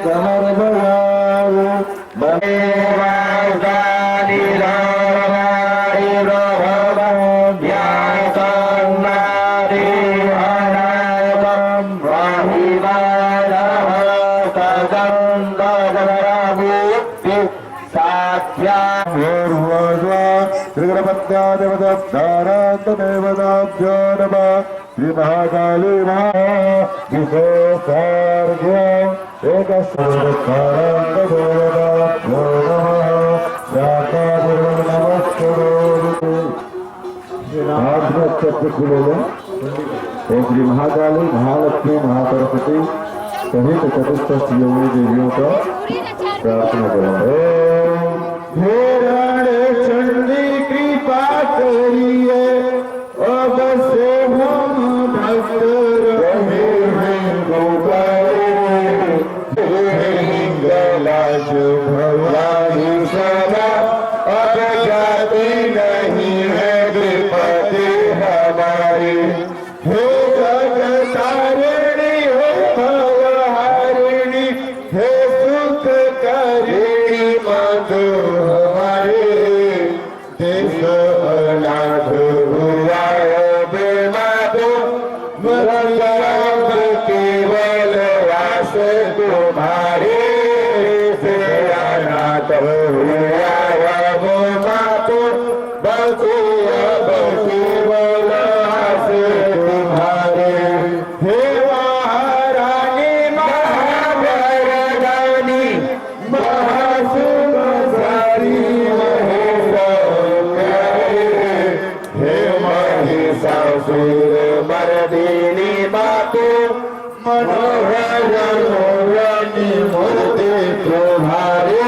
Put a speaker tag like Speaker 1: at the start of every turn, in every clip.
Speaker 1: समर्पयामि बन्देवादानि रामाणि प्रभवव्यासन्नादि अनायकं वाहिवादः सगन्धगणमुक्ति साख्या त्रिगुणपत्यादेवतारान्तदेवताभ्यो नमः श्रीमहाकाली महाविशेषार्घ्य एकस्वरकारान्तदेवताभ्यो नमः शाकादिर्नमस्करोमि ओम श्री महाकाली महालक्ष्मी महासरस्वती सहित चतुष्ट योगी देवियों का प्रार्थना करें। हे राणे चंडी कृपा करिए अब से हम भक्त रहे हैं गलाज भवानी सदा अब जाती नहीं है विपत्ति हमारी। हे जगतारिणी हो भवहारिणी हे सुख करिणी मधु हमारे देश अनाथ हुआ बेमाधो मरंग केवल आस तुम्हारे से अनाथ हुआ वो मातो बसो अब केवल आस तुम्हारे। हे महारानी महावरदानी महासुखसारी हे महिषासुर मर्दिनी मातो मनोहरणी मूर्ति तुम्हारे।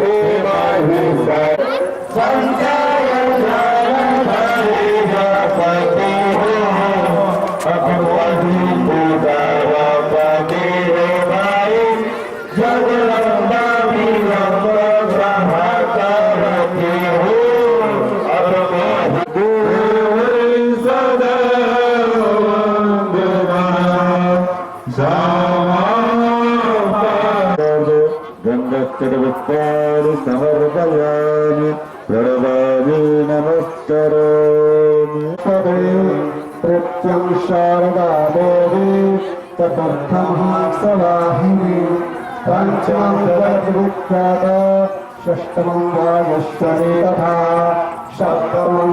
Speaker 1: हे महिषा संसार पति हो अपनी पूजापति हो भाई जगदम्बा करती हो गंगोत्तर समर्पयामि प्रणवामि नमस्करोमि। प्रत्यं शारदा देवी तदर्थं सवाहिनी पंचमं जगद्विख्यात षष्ठमं वागेश्वरी तथा सप्तमं